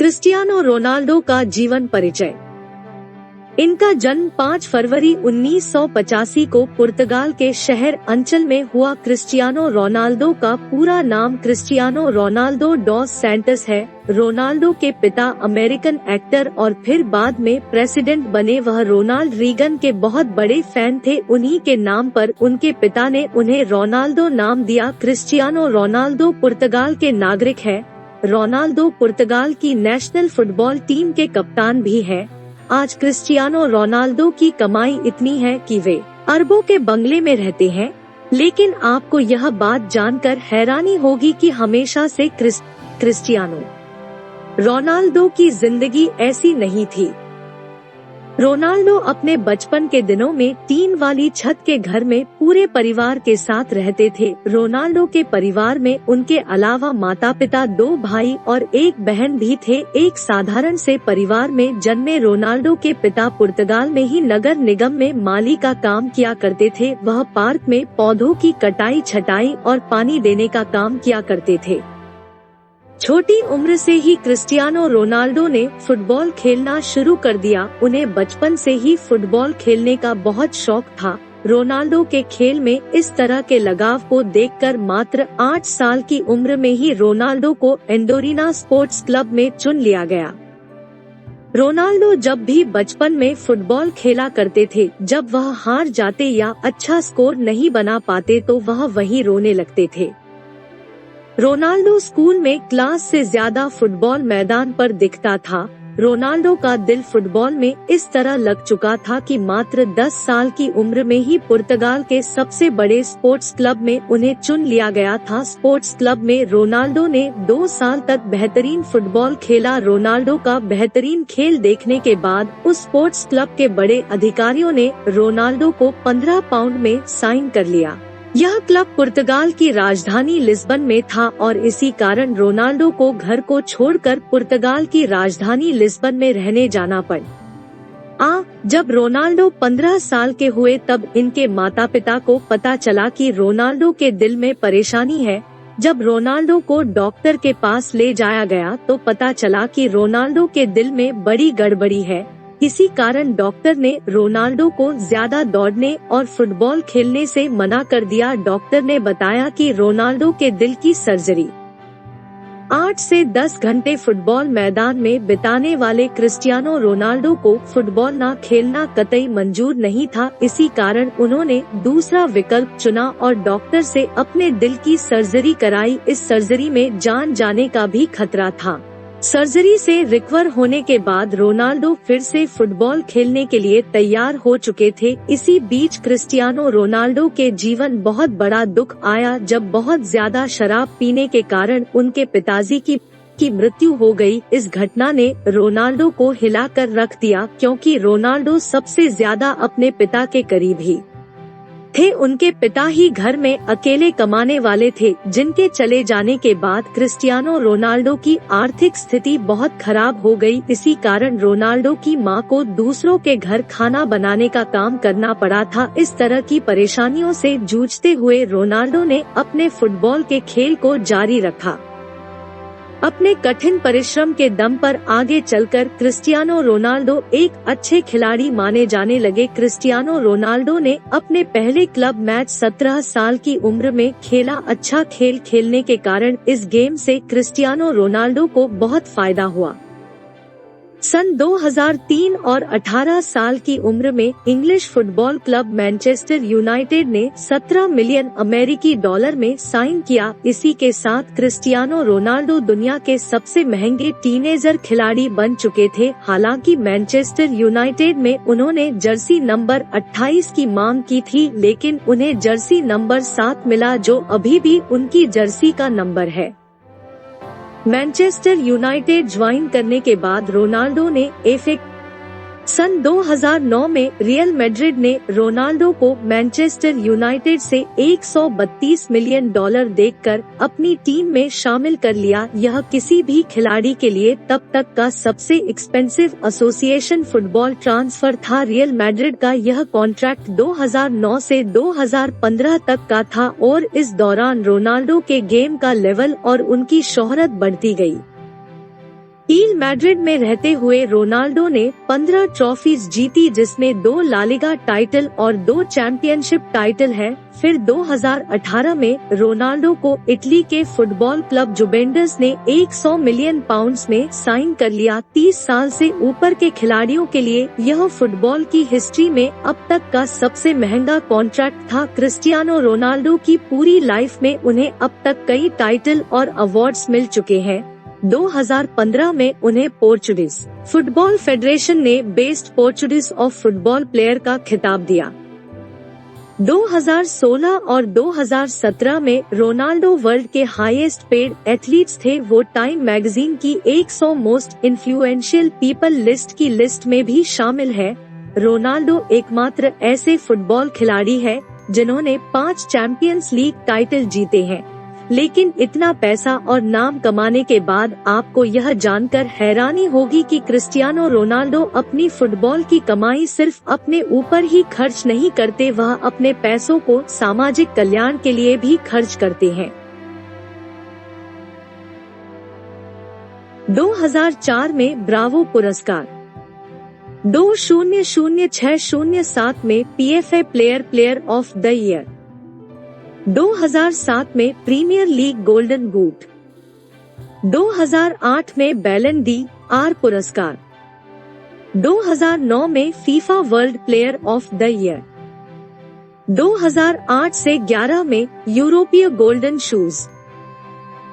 Cristiano Ronaldo का जीवन परिचय। इनका जन्म 5 फरवरी 1985 को पुर्तगाल के शहर अंचल में हुआ। क्रिस्टियानो रोनाल्डो का पूरा नाम क्रिस्टियानो रोनाल्डो डॉस सैंटोस है। रोनाल्डो के पिता अमेरिकन एक्टर और फिर बाद में प्रेसिडेंट बने। वह रोनाल्ड रीगन के बहुत बड़े फैन थे। उन्हीं के नाम पर उनके पिता ने उन्हें रोनाल्डो नाम दिया। क्रिस्टियानो रोनाल्डो पुर्तगाल के नागरिक है। रोनाल्डो पुर्तगाल की नेशनल फुटबॉल टीम के कप्तान भी है। आज क्रिस्टियानो रोनाल्डो की कमाई इतनी है कि वे अरबों के बंगले में रहते हैं। लेकिन आपको यह बात जानकर हैरानी होगी कि हमेशा से क्रिस्टियानो रोनाल्डो की जिंदगी ऐसी नहीं थी। रोनाल्डो अपने बचपन के दिनों में टीन वाली छत के घर में पूरे परिवार के साथ रहते थे। रोनाल्डो के परिवार में उनके अलावा माता पिता, 2 भाई और 1 बहन भी थे। एक साधारण से परिवार में जन्मे रोनाल्डो के पिता पुर्तगाल में ही नगर निगम में माली का काम किया करते थे। वह पार्क में पौधों की कटाई, छटाई और पानी देने का काम किया करते थे। छोटी उम्र से ही क्रिस्टियानो रोनाल्डो ने फुटबॉल खेलना शुरू कर दिया। उन्हें बचपन से ही फुटबॉल खेलने का बहुत शौक था। रोनाल्डो के खेल में इस तरह के लगाव को देखकर मात्र 8 साल की उम्र में ही रोनाल्डो को एंडोरिना स्पोर्ट्स क्लब में चुन लिया गया। रोनाल्डो जब भी बचपन में फुटबॉल खेला करते थे, जब वह हार जाते या अच्छा स्कोर नहीं बना पाते तो वह वहीं रोने लगते थे। रोनाल्डो स्कूल में क्लास से ज्यादा फुटबॉल मैदान पर दिखता था। रोनाल्डो का दिल फुटबॉल में इस तरह लग चुका था कि मात्र 10 साल की उम्र में ही पुर्तगाल के सबसे बड़े स्पोर्ट्स क्लब में उन्हें चुन लिया गया था। स्पोर्ट्स क्लब में रोनाल्डो ने 2 साल तक बेहतरीन फुटबॉल खेला। रोनाल्डो का बेहतरीन खेल देखने के बाद उस स्पोर्ट्स क्लब के बड़े अधिकारियों ने रोनाल्डो को 15 पाउंड में साइन कर लिया। यह क्लब पुर्तगाल की राजधानी लिस्बन में था और इसी कारण रोनाल्डो को घर को छोड़कर पुर्तगाल की राजधानी लिस्बन में रहने जाना पड़ा। जब रोनाल्डो 15 साल के हुए तब इनके माता पिता को पता चला कि रोनाल्डो के दिल में परेशानी है। जब रोनाल्डो को डॉक्टर के पास ले जाया गया तो पता चला कि रोनाल्डो के दिल में बड़ी गड़बड़ी है। इसी कारण डॉक्टर ने रोनाल्डो को ज्यादा दौड़ने और फुटबॉल खेलने से मना कर दिया। डॉक्टर ने बताया कि रोनाल्डो के दिल की सर्जरी 8 से 10 घंटे फुटबॉल मैदान में बिताने वाले क्रिस्टियानो रोनाल्डो को फुटबॉल न खेलना कतई मंजूर नहीं था। इसी कारण उन्होंने दूसरा विकल्प चुना और डॉक्टर से अपने दिल की सर्जरी कराई। इस सर्जरी में जान जाने का भी खतरा था। सर्जरी से रिकवर होने के बाद रोनाल्डो फिर से फुटबॉल खेलने के लिए तैयार हो चुके थे। इसी बीच क्रिस्टियानो रोनाल्डो के जीवन बहुत बड़ा दुख आया जब बहुत ज्यादा शराब पीने के कारण उनके पिताजी की मृत्यु हो गई। इस घटना ने रोनाल्डो को हिलाकर रख दिया, क्योंकि रोनाल्डो सबसे ज्यादा अपने पिता के करीब ही थे। उनके पिता ही घर में अकेले कमाने वाले थे, जिनके चले जाने के बाद क्रिस्टियानो रोनाल्डो की आर्थिक स्थिति बहुत खराब हो गई। इसी कारण रोनाल्डो की मां को दूसरों के घर खाना बनाने का काम करना पड़ा था। इस तरह की परेशानियों से जूझते हुए रोनाल्डो ने अपने फुटबॉल के खेल को जारी रखा। अपने कठिन परिश्रम के दम पर आगे चलकर क्रिस्टियानो रोनाल्डो एक अच्छे खिलाड़ी माने जाने लगे। क्रिस्टियानो रोनाल्डो ने अपने पहले क्लब मैच 17 साल की उम्र में खेला। अच्छा खेल खेलने के कारण इस गेम से क्रिस्टियानो रोनाल्डो को बहुत फायदा हुआ। सन 2003 और 18 साल की उम्र में English football club Manchester United ने 17 मिलियन अमेरिकी डॉलर में साइन किया। इसी के साथ क्रिस्टियानो रोनाल्डो दुनिया के सबसे महंगे टीनेजर खिलाड़ी बन चुके थे। हालांकि मैनचेस्टर यूनाइटेड में उन्होंने जर्सी नंबर 28 की मांग की थी, लेकिन उन्हें जर्सी नंबर 7 मिला, जो अभी भी उनकी जर्सी का नंबर है। मैनचेस्टर यूनाइटेड ज्वाइन करने के बाद रोनाल्डो ने सन 2009 में रियल मैड्रिड ने रोनाल्डो को मैनचेस्टर यूनाइटेड से 132 मिलियन डॉलर देकर अपनी टीम में शामिल कर लिया। यह किसी भी खिलाड़ी के लिए तब तक का सबसे एक्सपेंसिव एसोसिएशन फुटबॉल ट्रांसफर था। रियल मैड्रिड का यह कॉन्ट्रैक्ट 2009 से 2015 तक का था और इस दौरान रोनाल्डो के गेम का लेवल और उनकी शोहरत बढ़ती गई। रियल मैड्रिड में रहते हुए रोनाल्डो ने 15 ट्रॉफीज जीती, जिसमें 2 ला लीगा टाइटल और 2 चैंपियनशिप टाइटल है। फिर 2018 में रोनाल्डो को इटली के फुटबॉल क्लब जुवेंटस ने 100 मिलियन पाउंड्स में साइन कर लिया। 30 साल से ऊपर के खिलाड़ियों के लिए यह फुटबॉल की हिस्ट्री में अब तक का सबसे महंगा कॉन्ट्रैक्ट था। क्रिस्टियानो रोनाल्डो की पूरी लाइफ में उन्हें अब तक कई टाइटल और अवार्ड्स मिल चुके हैं। 2015 में उन्हें पोर्चुगीज फुटबॉल फेडरेशन ने best Portuguese of football player का खिताब दिया। 2016 और 2017 में रोनाल्डो वर्ल्ड के हाईएस्ट पेड एथलीट्स थे। वो टाइम मैगजीन की 100 मोस्ट इन्फ्लुएंशियल पीपल लिस्ट की लिस्ट में भी शामिल है। रोनाल्डो एकमात्र ऐसे फुटबॉल खिलाड़ी है जिन्होंने 5 चैंपियंस लीग टाइटल जीते हैं। लेकिन इतना पैसा और नाम कमाने के बाद आपको यह जानकर हैरानी होगी कि क्रिस्टियानो रोनाल्डो अपनी फुटबॉल की कमाई सिर्फ अपने ऊपर ही खर्च नहीं करते, वह अपने पैसों को सामाजिक कल्याण के लिए भी खर्च करते हैं। 2004 में ब्रावो पुरस्कार, 2006-07 में PFA player of the year, 2007 में प्रीमियर लीग गोल्डन बूट, 2008 में बैलन डी आर पुरस्कार, 2009 में FIFA world player of the year, 2008 से 11 में यूरोपीय गोल्डन शूज,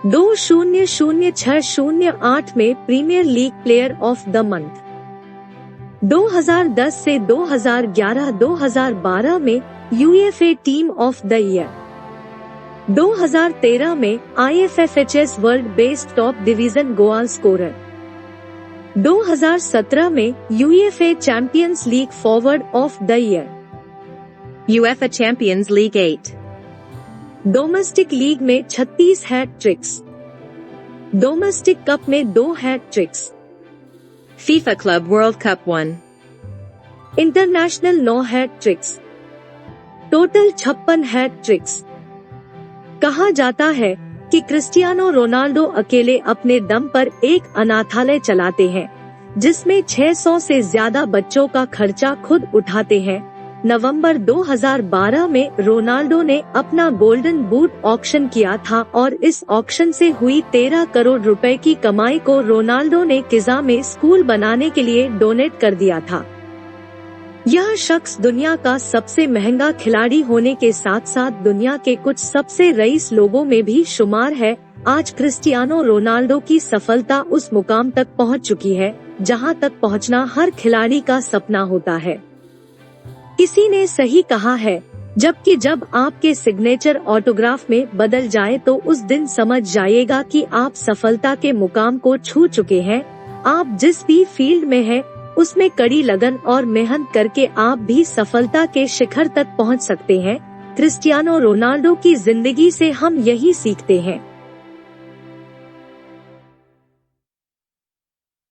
2006-08 में Premier League player of the month, 2010 से 2011-2012 में UEFA team of the year, 2013 में IFFHS world best top division goal scorer, 2017 में UEFA Champions League forward of the year, UEFA Champions League 8, domestic league में 36 hat tricks, domestic cup में 2 hat tricks, FIFA club world cup 1, international 9 hat tricks, total 56 hat tricks. कहा जाता है कि Cristiano Ronaldo अकेले अपने दम पर एक अनाथालय चलाते हैं, जिसमें 600 से ज्यादा बच्चों का खर्चा खुद उठाते हैं। नवंबर 2012 में रोनाल्डो ने अपना गोल्डन बूट ऑक्शन किया था और इस ऑक्शन से हुई 13 करोड़ रुपए की कमाई को रोनाल्डो ने किजा में स्कूल बनाने के लिए डोनेट कर दिया था। यह शख्स दुनिया का सबसे महंगा खिलाड़ी होने के साथ साथ दुनिया के कुछ सबसे रईस लोगों में भी शुमार है। आज क्रिस्टियानो रोनाल्डो की सफलता उस मुकाम तक पहुंच चुकी है जहां तक पहुंचना हर खिलाड़ी का सपना होता है। किसी ने सही कहा है, जबकि जब आपके सिग्नेचर ऑटोग्राफ में बदल जाए तो उस दिन समझ जाइएगा कि आप सफलता के मुकाम को छू चुके हैं। आप जिस भी फील्ड में हैं, उसमें कड़ी लगन और मेहनत करके आप भी सफलता के शिखर तक पहुंच सकते हैं। क्रिस्टियानो रोनाल्डो की जिंदगी से हम यही सीखते हैं।